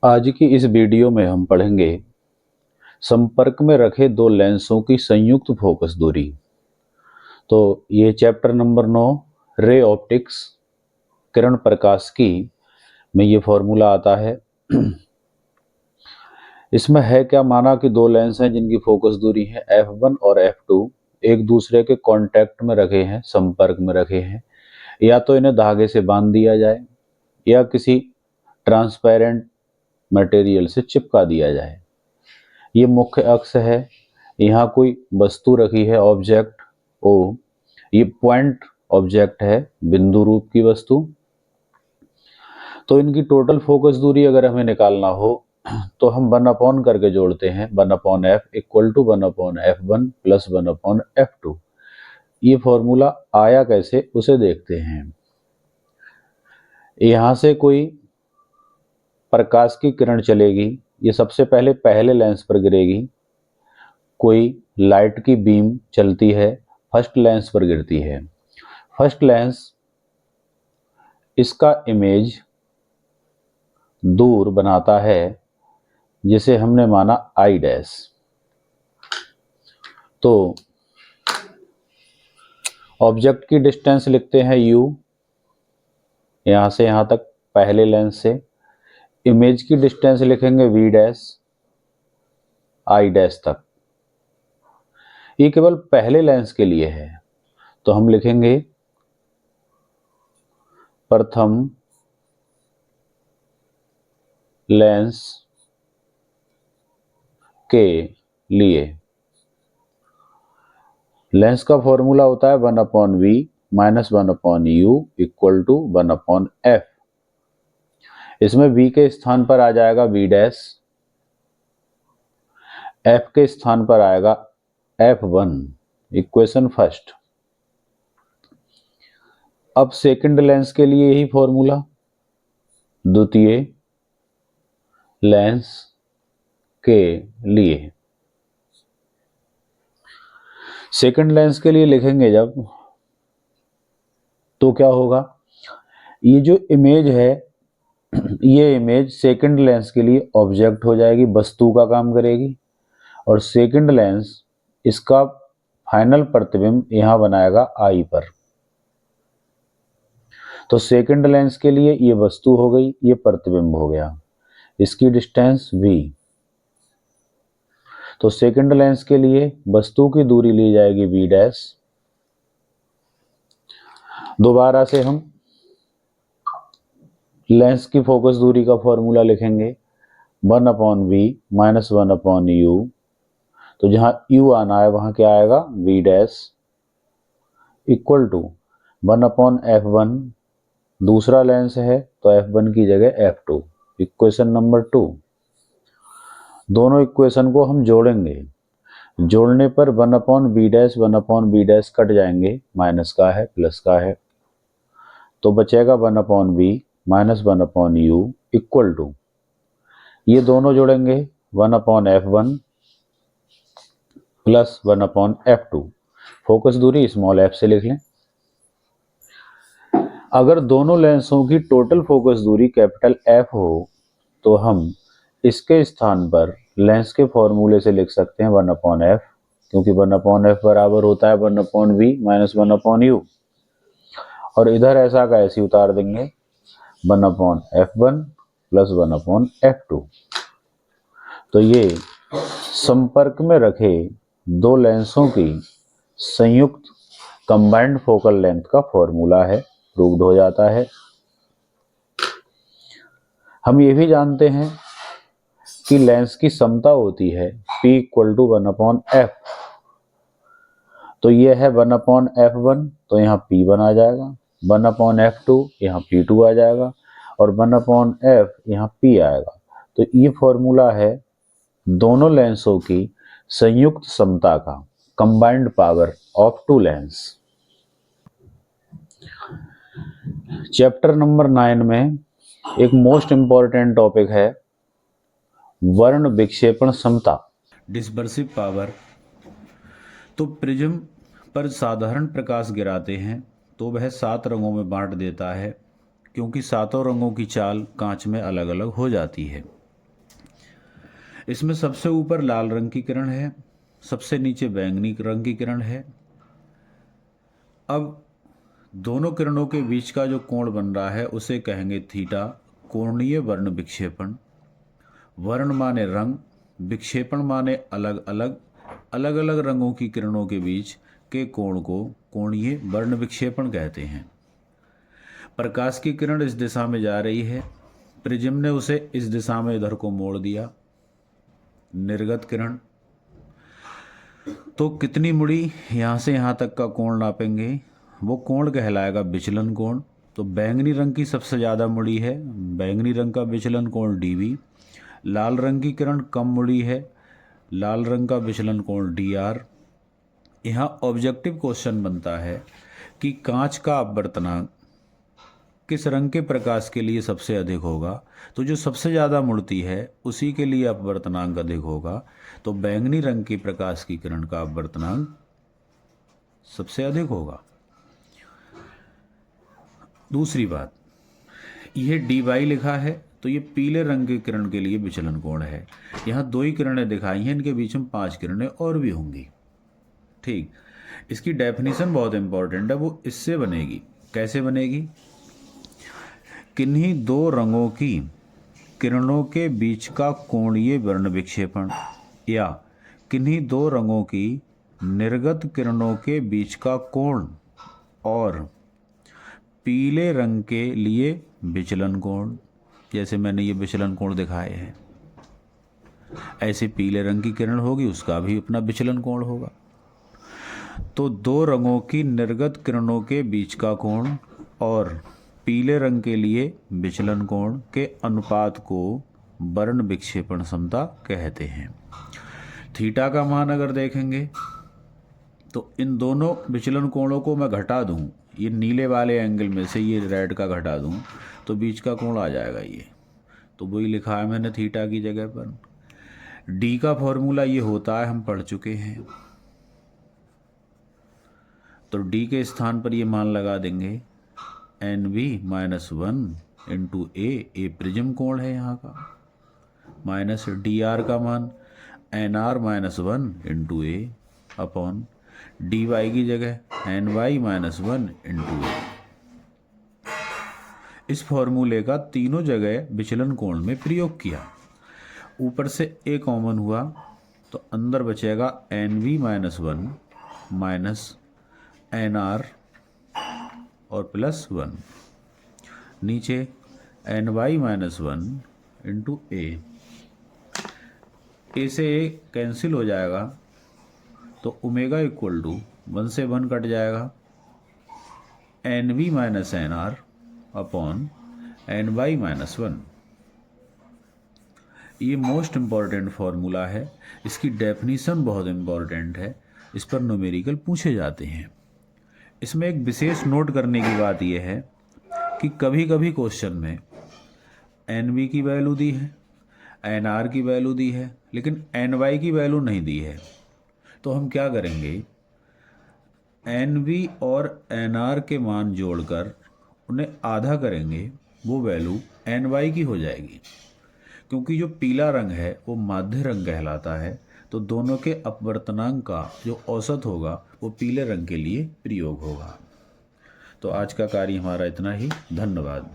आज की इस वीडियो में हम पढ़ेंगे संपर्क में रखे दो लेंसों की संयुक्त फोकस दूरी। तो ये चैप्टर नंबर 9 रे ऑप्टिक्स किरण प्रकाश की में ये फॉर्मूला आता है। इसमें है क्या, माना कि दो लेंस हैं जिनकी फोकस दूरी है f1 और f2, एक दूसरे के कांटेक्ट में रखे हैं, संपर्क में रखे हैं। या तो इन्हें धागे से बांध दिया जाए या किसी ट्रांसपेरेंट मटेरियल से चिपका दिया जाए। ये मुख्य अक्ष है, यहाँ कोई वस्तु रखी है ऑब्जेक्ट ओ, ये पॉइंट ऑब्जेक्ट है बिंदु रूप की वस्तु। तो इनकी टोटल फोकस दूरी अगर हमें निकालना हो तो हम 1 करके जोड़ते हैं, 1/f equal to 1/f1 plus 1/f2। ये फॉर्मूला आया कैसे उसे देखते हैं। यहाँ से कोई प्रकाश की किरण चलेगी, ये सबसे पहले पहले लेंस पर गिरेगी। कोई लाइट की बीम चलती है, फर्स्ट लेंस पर गिरती है। फर्स्ट लेंस इसका इमेज दूर बनाता है जिसे हमने माना आई डैश। तो ऑब्जेक्ट की डिस्टेंस लिखते हैं u, यहां से यहां तक पहले लेंस से। इमेज की डिस्टेंस लिखेंगे v डैश आई डैश तक। ये केवल पहले लेंस के लिए है, तो हम लिखेंगे प्रथम लेंस के लिए। लेंस का फॉर्मूला होता है 1/v minus 1/u equal to 1/f। इसमें v के स्थान पर आ जाएगा v डैश, f के स्थान पर आएगा f1, इक्वेशन फर्स्ट। अब सेकंड लेंस के लिए यही फॉर्मूला, द्वितीय लेंस के लिए। सेकंड लेंस के लिए लिखेंगे जब, तो क्या होगा, ये जो इमेज है ये इमेज सेकंड लेंस के लिए ऑब्जेक्ट हो जाएगी, वस्तु का काम करेगी। और सेकंड लेंस इसका फाइनल प्रतिबिंब यहां बनाएगा आई पर। तो सेकंड लेंस के लिए ये वस्तु हो गई, ये प्रतिबिंब हो गया, इसकी डिस्टेंस v। तो सेकंड लेंस के लिए वस्तु की दूरी ली जाएगी v डैश। दोबारा से हम लेंस की फोकस दूरी का फॉर्मूला लिखेंगे 1/v माइनस 1/u। तो जहां u आना है वहां क्या आएगा, v dash equal to 1/f1। दूसरा लेंस है तो f1 की जगह f2, इक्वेशन नंबर 2। दोनों इक्वेशन को हम जोड़ेंगे, जोड़ने पर 1/v dash 1/v dash cut जाएंगे, माइनस का है प्लस का है, तो बचेगा 1/v minus 1/u equal to, ये दोनों जोड़ेंगे 1/f1 प्लस 1/f2। फोकस दूरी स्मॉल f से लिख लें। अगर दोनों लेंसों की टोटल फोकस दूरी कैपिटल F हो तो हम इसके स्थान पर लेंस के फॉर्मूले से लिख सकते हैं 1/f, क्योंकि 1/f बराबर होता है 1/v माइनस 1/u। और इधर ऐसा का ऐसे उतार देंगे 1/f1 प्लस 1/f2। तो ये संपर्क में रखे दो लेंसों की संयुक्त कंबाइंड फोकल लेंथ का फॉर्मूला है, प्रूव्ड हो जाता है। हम ये भी जानते हैं कि लेंस की समता होती है P इक्वल टू 1/f। तो ये है 1/f1, तो यहाँ P बना जाएगा, 1/f2 यहाँ P2 आ जाएगा, और 1/f यहाँ P आएगा। तो ये फॉर्मूला है दोनों लेंसों की संयुक्त समता का, combined power of two lens. Chapter number 9 में एक मोस्ट इंपॉर्टेंट टॉपिक है वर्ण विक्षेपण समता, डिस्पर्सिव पावर। तो प्रिज्म पर साधारण प्रकाश गिराते हैं तो वह 7 रंगों में बांट देता है, क्योंकि सातों रंगों की चाल कांच में अलग अलग हो जाती है। इसमें सबसे ऊपर लाल रंग की किरण है, सबसे नीचे बैंगनी रंग की किरण है। अब दोनों किरणों के बीच का जो कोण बन रहा है उसे कहेंगे थीटा, कोणीय वर्ण विक्षेपण। वर्ण माने रंग, विक्षेपण माने अलग अलग अलग अलग रंगों की किरणों के बीच के कोण को कोणीय वर्ण विक्षेपण कहते हैं। प्रकाश की किरण इस दिशा में जा रही है, प्रिज्म ने उसे इस दिशा में इधर को मोड़ दिया। निर्गत किरण तो कितनी मुड़ी, यहाँ से यहाँ तक का कोण नापेंगे, वो कोण कहलाएगा विचलन कोण। तो बैंगनी रंग की सबसे ज़्यादा मुड़ी है, बैंगनी रंग का विचलन कोण dV। लाल रंग की किरण कम मुड़ी है, लाल रंग का विचलन कोण dr। यहाँ ऑब्जेक्टिव क्वेश्चन बनता है कि कांच का अपवर्तनांक किस रंग के प्रकाश के लिए सबसे अधिक होगा। तो जो सबसे ज़्यादा मुड़ती है उसी के लिए अपवर्तनांक अधिक होगा। तो बैंगनी रंग की प्रकाश की किरण का अपवर्तनांक सबसे अधिक होगा। दूसरी बात, यह dy लिखा है तो ये पीले रंग की किरण के लिए विचलन कोण है। यहाँ 2 ही किरणें दिखाई हैं, इनके बीच में 5 किरणें और भी होंगी। ठीक, इसकी डेफिनेशन बहुत इंपॉर्टेंट है, वो इससे बनेगी। कैसे बनेगी? किन्हीं 2 रंगों की किरणों के बीच का कोणीय वर्ण विक्षेपण या किन्हीं 2 रंगों की निर्गत किरणों के बीच का कोण और पीले रंग के लिए विचलन कोण, जैसे मैंने ये विचलन कोण दिखाए हैं, ऐसे पीले रंग की किरण होगी उसका भी अपना विचलन कोण होगा। तो 2 रंगों की निर्गत किरणों के बीच का कोण और पीले रंग के लिए विचलन कोण के अनुपात को वर्ण विक्षेपण समता कहते हैं। थीटा का मान अगर देखेंगे तो इन दोनों विचलन कोणों को मैं घटा दूं, ये नीले वाले एंगल में से ये रेड का घटा दूं तो बीच का कोण आ जाएगा ये। तो वही लिखा है मैंने थीटा की जगह पर। डी का फॉर्मूला ये होता है, हम पढ़ चुके हैं। तो डी के स्थान पर ये मान लगा देंगे NV -1 इंटू ए प्रिज्म कोण है यहाँ का, माइनस DR का मान NR -1 इंटू ए अपॉन DY की जगह NY -1 इंटू ए। इस फॉर्मूले का तीनों जगह विचलन कोण में प्रयोग किया। ऊपर से ए कॉमन हुआ तो अंदर बचेगा NV -1 माइनस NR और +1, नीचे NY -1 इंटू ए से ए कैंसिल हो जाएगा तो ओमेगा इक्वल टू 1 से 1 कट जाएगा, NV -NR अपॉन NY -1। ये मोस्ट इम्पॉर्टेंट फॉर्मूला है, इसकी डेफिनीशन बहुत इम्पॉर्टेंट है, इस पर न्यूमेरिकल पूछे जाते हैं। इसमें एक विशेष नोट करने की बात यह है कि कभी कभी क्वेश्चन में NV की वैल्यू दी है, NR की वैल्यू दी है, लेकिन NY की वैल्यू नहीं दी है। तो हम क्या करेंगे, NV और NR के मान जोड़कर उन्हें आधा करेंगे, वो वैल्यू NY की हो जाएगी। क्योंकि जो पीला रंग है वो माध्य रंग कहलाता है, तो दोनों के अपवर्तनांक का जो औसत होगा वो पीले रंग के लिए प्रयोग होगा। तो आज का कार्य हमारा इतना ही। धन्यवाद।